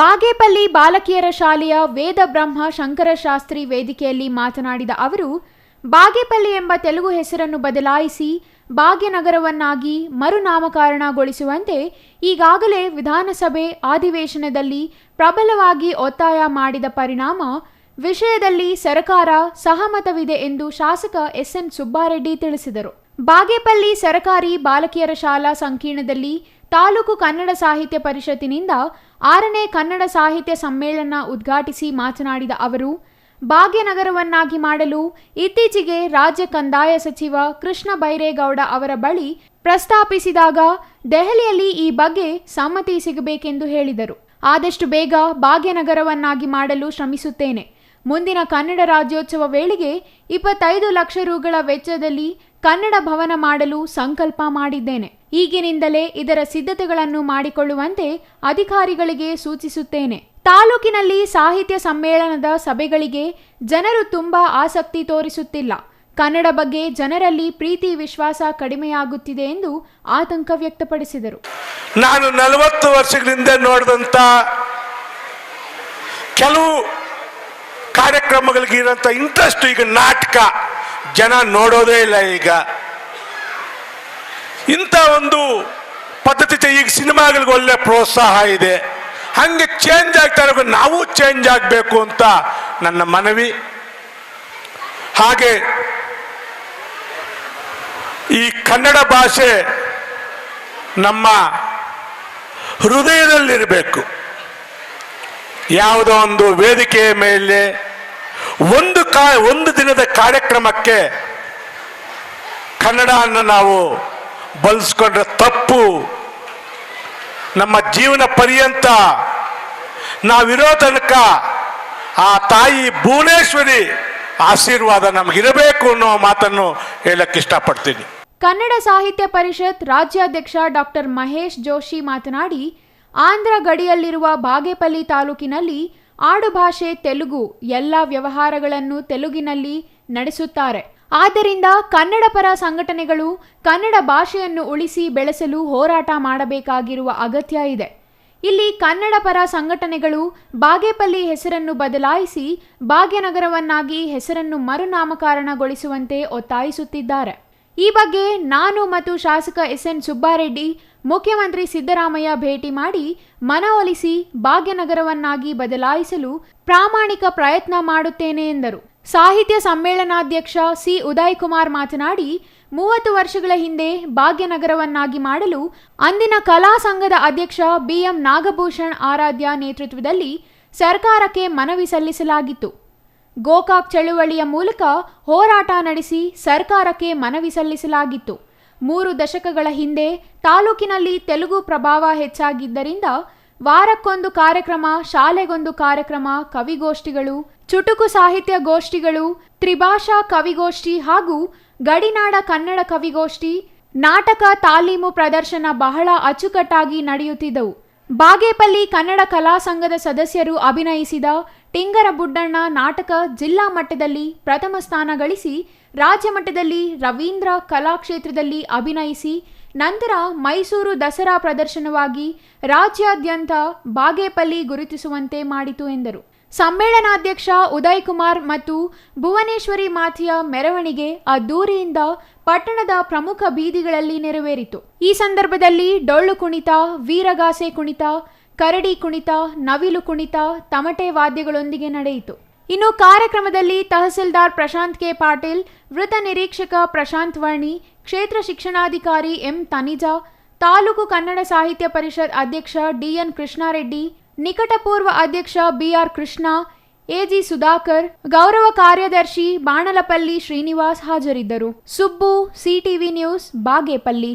ಬಾಗೇಪಲ್ಲಿ ಬಾಲಕಿಯರ ಶಾಲೆಯ ವೇದ ಬ್ರಹ್ಮ ಶಂಕರಶಾಸ್ತ್ರಿ ವೇದಿಕೆಯಲ್ಲಿ ಮಾತನಾಡಿದ ಅವರು, ಬಾಗೇಪಲ್ಲಿ ಎಂಬ ತೆಲುಗು ಹೆಸರನ್ನು ಬದಲಾಯಿಸಿ ಭಾಗ್ಯನಗರವನ್ನಾಗಿ ಮರುನಾಮಕರಣಗೊಳಿಸುವಂತೆ ಈಗಾಗಲೇ ವಿಧಾನಸಭೆ ಅಧಿವೇಶನದಲ್ಲಿ ಪ್ರಬಲವಾಗಿ ಒತ್ತಾಯ ಮಾಡಿದ ಪರಿಣಾಮ ವಿಷಯದಲ್ಲಿ ಸರ್ಕಾರ ಸಹಮತವಿದೆ ಎಂದು ಶಾಸಕ ಎಸ್ಎನ್ ಸುಬ್ಬಾರೆಡ್ಡಿ ತಿಳಿಸಿದರು. ಬಾಗೇಪಲ್ಲಿ ಸರ್ಕಾರಿ ಬಾಲಕಿಯರ ಶಾಲಾ ಸಂಕೀರ್ಣದಲ್ಲಿ ತಾಲೂಕು ಕನ್ನಡ ಸಾಹಿತ್ಯ ಪರಿಷತ್ತಿನಿಂದ 6ನೇ ಕನ್ನಡ ಸಾಹಿತ್ಯ ಸಮ್ಮೇಳನ ಉದ್ಘಾಟಿಸಿ ಮಾತನಾಡಿದ ಅವರು, ಭಾಗ್ಯನಗರವನ್ನಾಗಿ ಮಾಡಲು ಇತ್ತೀಚೆಗೆ ರಾಜ್ಯ ಕಂದಾಯ ಸಚಿವ ಕೃಷ್ಣ ಬೈರೇಗೌಡ ಅವರ ಬಳಿ ಪ್ರಸ್ತಾಪಿಸಿದಾಗ ದೆಹಲಿಯಲ್ಲಿ ಈ ಬಗ್ಗೆ ಸಮ್ಮತಿ ಸಿಗಬೇಕೆಂದು ಹೇಳಿದರು. ಆದಷ್ಟು ಬೇಗ ಭಾಗ್ಯನಗರವನ್ನಾಗಿ ಮಾಡಲು ಶ್ರಮಿಸುತ್ತೇನೆ. ಮುಂದಿನ ಕನ್ನಡ ರಾಜ್ಯೋತ್ಸವ ವೇಳೆಗೆ 25 ಲಕ್ಷ ರುಗಳ ವೆಚ್ಚದಲ್ಲಿ ಕನ್ನಡ ಭವನ ಮಾಡಲು ಸಂಕಲ್ಪ ಮಾಡಿದ್ದೇನೆ. ಈಗಿನಿಂದಲೇ ಇದರ ಸಿದ್ಧತೆಗಳನ್ನು ಮಾಡಿಕೊಳ್ಳುವಂತೆ ಅಧಿಕಾರಿಗಳಿಗೆ ಸೂಚಿಸುತ್ತೇನೆ. ತಾಲೂಕಿನಲ್ಲಿ ಸಾಹಿತ್ಯ ಸಮ್ಮೇಳನದ ಸಭೆಗಳಿಗೆ ಜನರು ತುಂಬಾ ಆಸಕ್ತಿ ತೋರಿಸುತ್ತಿಲ್ಲ. ಕನ್ನಡ ಬಗ್ಗೆ ಜನರಲ್ಲಿ ಪ್ರೀತಿ ವಿಶ್ವಾಸ ಕಡಿಮೆಯಾಗುತ್ತಿದೆ ಎಂದು ಆತಂಕ ವ್ಯಕ್ತಪಡಿಸಿದರು. ನಾನು 40 ವರ್ಷಗಳಿಂದ ನೋಡಿದಂಥ ಕೆಲವು ಕಾರ್ಯಕ್ರಮಗಳಿಗೆ ಇರೋಂಥ ಇಂಟ್ರೆಸ್ಟ್ ಈಗ ನಾಟಕ ಜನ ನೋಡೋದೇ ಇಲ್ಲ. ಈಗ ಇಂಥ ಒಂದು ಪದ್ಧತಿ ಈಗ ಸಿನಿಮಾಗಳಿಗೆ ಒಳ್ಳೆ ಪ್ರೋತ್ಸಾಹ ಇದೆ. ಹಂಗೆ ಚೇಂಜ್ ಆಗ್ತಾ ಇರೋ ನಾವು ಚೇಂಜ್ ಆಗಬೇಕು ಅಂತ ನನ್ನ ಮನವಿ. ಹಾಗೆ ಈ ಕನ್ನಡ ಭಾಷೆ ನಮ್ಮ ಹೃದಯದಲ್ಲಿರಬೇಕು. ಯಾವುದೋ ಒಂದು ವೇದಿಕೆಯ ಮೇಲೆ ಒಂದು ದಿನದ ಕಾರ್ಯಕ್ರಮಕ್ಕೆ ಕನ್ನಡವನ್ನು ನಾವು ಬಳಸ್ಕೊಂಡ್ರೆ ತಪ್ಪು. ನಮ್ಮ ಜೀವನ ಪರ್ಯಂತ ನಾವಿರೋ ತನಕ ಆ ತಾಯಿ ಭುವನೇಶ್ವರಿ ಆಶೀರ್ವಾದ ನಮಗಿರಬೇಕು ಅನ್ನೋ ಮಾತನ್ನು ಹೇಳಕ್ಕೆ ಇಷ್ಟಪಡ್ತೀನಿ. ಕನ್ನಡ ಸಾಹಿತ್ಯ ಪರಿಷತ್ ರಾಜ್ಯಾಧ್ಯಕ್ಷ ಡಾಕ್ಟರ್ ಮಹೇಶ್ ಜೋಶಿ ಮಾತನಾಡಿ, ಆಂಧ್ರ ಗಡಿಯಲ್ಲಿರುವ ಬಾಗೇಪಲ್ಲಿ ತಾಲೂಕಿನಲ್ಲಿ ಆಡುಭಾಷೆ ತೆಲುಗು. ಎಲ್ಲ ವ್ಯವಹಾರಗಳನ್ನು ತೆಲುಗಿನಲ್ಲಿ ನಡೆಸುತ್ತಾರೆ. ಆದ್ದರಿಂದ ಕನ್ನಡ ಪರ ಸಂಘಟನೆಗಳು ಕನ್ನಡ ಭಾಷೆಯನ್ನು ಉಳಿಸಿ ಬೆಳೆಸಲು ಹೋರಾಟ ಮಾಡಬೇಕಾಗಿರುವ ಅಗತ್ಯ ಇದೆ. ಇಲ್ಲಿ ಕನ್ನಡ ಪರ ಸಂಘಟನೆಗಳು ಬಾಗೇಪಲ್ಲಿ ಹೆಸರನ್ನು ಬದಲಾಯಿಸಿ ಭಾಗ್ಯನಗರವನ್ನಾಗಿ ಹೆಸರನ್ನು ಮರುನಾಮಕರಣಗೊಳಿಸುವಂತೆ ಒತ್ತಾಯಿಸುತ್ತಿದ್ದಾರೆ. ಈ ಬಗ್ಗೆ ನಾನು ಮತ್ತು ಶಾಸಕ ಎಸ್ಎನ್ ಸುಬ್ಬಾರೆಡ್ಡಿ ಮುಖ್ಯಮಂತ್ರಿ ಸಿದ್ದರಾಮಯ್ಯ ಭೇಟಿ ಮಾಡಿ ಮನವೊಲಿಸಿ ಭಾಗ್ಯನಗರವನ್ನಾಗಿ ಬದಲಾಯಿಸಲು ಪ್ರಾಮಾಣಿಕ ಪ್ರಯತ್ನ ಮಾಡುತ್ತೇನೆ ಎಂದರು. ಸಾಹಿತ್ಯ ಸಮ್ಮೇಳನಾಧ್ಯಕ್ಷ ಸಿ ಉದಯ್ ಕುಮಾರ್ ಮಾತನಾಡಿ, 30 ವರ್ಷಗಳ ಹಿಂದೆ ಭಾಗ್ಯನಗರವನ್ನಾಗಿ ಮಾಡಲು ಅಂದಿನ ಕಲಾ ಸಂಘದ ಅಧ್ಯಕ್ಷ ಬಿಎಂ ನಾಗಭೂಷಣ್ ಆರಾಧ್ಯ ನೇತೃತ್ವದಲ್ಲಿ ಸರ್ಕಾರಕ್ಕೆ ಮನವಿ ಸಲ್ಲಿಸಲಾಗಿತ್ತು. ಗೋಕಾಕ್ ಚಳುವಳಿಯ ಮೂಲಕ ಹೋರಾಟ ನಡೆಸಿ ಸರ್ಕಾರಕ್ಕೆ ಮನವಿ ಸಲ್ಲಿಸಲಾಗಿತ್ತು. 3 ದಶಕಗಳ ಹಿಂದೆ ತಾಲೂಕಿನಲ್ಲಿ ತೆಲುಗು ಪ್ರಭಾವ ಹೆಚ್ಚಾಗಿದ್ದರಿಂದ ವಾರಕ್ಕೊಂದು ಕಾರ್ಯಕ್ರಮ, ಶಾಲೆಗೊಂದು ಕಾರ್ಯಕ್ರಮ, ಕವಿಗೋಷ್ಠಿಗಳು, ಚುಟುಕು ಸಾಹಿತ್ಯ ಗೋಷ್ಠಿಗಳು, ತ್ರಿಭಾಷಾ ಕವಿಗೋಷ್ಠಿ ಹಾಗೂ ಗಡಿನಾಡ ಕನ್ನಡ ಕವಿಗೋಷ್ಠಿ, ನಾಟಕ ತಾಲೀಮು ಪ್ರದರ್ಶನ ಬಹಳ ಅಚ್ಚುಕಟ್ಟಾಗಿ ನಡೆಯುತ್ತಿದ್ದವು. ಬಾಗೇಪಲ್ಲಿ ಕನ್ನಡ ಕಲಾ ಸಂಘದ ಸದಸ್ಯರು ಅಭಿನಯಿಸಿದ ಟಿಂಗರ ಬುಡ್ಡಣ್ಣ ನಾಟಕ ಜಿಲ್ಲಾ ಮಟ್ಟದಲ್ಲಿ ಪ್ರಥಮ ಸ್ಥಾನ ಗಳಿಸಿ ರಾಜ್ಯ ಮಟ್ಟದಲ್ಲಿ ರವೀಂದ್ರ ಕಲಾಕ್ಷೇತ್ರದಲ್ಲಿ ಅಭಿನಯಿಸಿ ನಂತರ ಮೈಸೂರು ದಸರಾ ಪ್ರದರ್ಶನವಾಗಿ ರಾಜ್ಯಾದ್ಯಂತ ಬಾಗೇಪಲ್ಲಿ ಗುರುತಿಸುವಂತೆ ಮಾಡಿತು ಎಂದರು. ಸಮ್ಮೇಳನಾಧ್ಯಕ್ಷ ಉದಯ್ ಕುಮಾರ್ ಮತ್ತು ಭುವನೇಶ್ವರಿ ಮಾತೆಯ ಮೆರವಣಿಗೆ ಅದ್ದೂರಿಯಿಂದ ಪಟ್ಟಣದ ಪ್ರಮುಖ ಬೀದಿಗಳಲ್ಲಿ ನೆರವೇರಿತು. ಈ ಸಂದರ್ಭದಲ್ಲಿ ಡೊಳ್ಳು ಕುಣಿತ, ವೀರಗಾಸೆ ಕುಣಿತ, ಕರಡಿ ಕುಣಿತ, ನವಿಲು ಕುಣಿತ, ತಮಟೆ ವಾದ್ಯಗಳೊಂದಿಗೆ ನಡೆಯಿತು. ಇನ್ನು ಕಾರ್ಯಕ್ರಮದಲ್ಲಿ ತಹಸೀಲ್ದಾರ್ ಪ್ರಶಾಂತ್ ಕೆ ಪಾಟೀಲ್, ವೃತ್ತ ನಿರೀಕ್ಷಕ ಪ್ರಶಾಂತ್ ವರ್ಣಿ, ಕ್ಷೇತ್ರ ಶಿಕ್ಷಣಾಧಿಕಾರಿ ಎಂ ತನಿಜಾ, ತಾಲೂಕು ಕನ್ನಡ ಸಾಹಿತ್ಯ ಪರಿಷತ್ ಅಧ್ಯಕ್ಷ ಡಿಎನ್ ಕೃಷ್ಣಾರೆಡ್ಡಿ, ನಿಕಟಪೂರ್ವ ಅಧ್ಯಕ್ಷ ಬಿಆರ್ ಕೃಷ್ಣ, ಎಜಿ ಸುಧಾಕರ್, ಗೌರವ ಕಾರ್ಯದರ್ಶಿ ಬಾಣಲಪಲ್ಲಿ ಶ್ರೀನಿವಾಸ್ ಹಾಜರಿದ್ದರು. Subbu, CTV news, Bagepalli.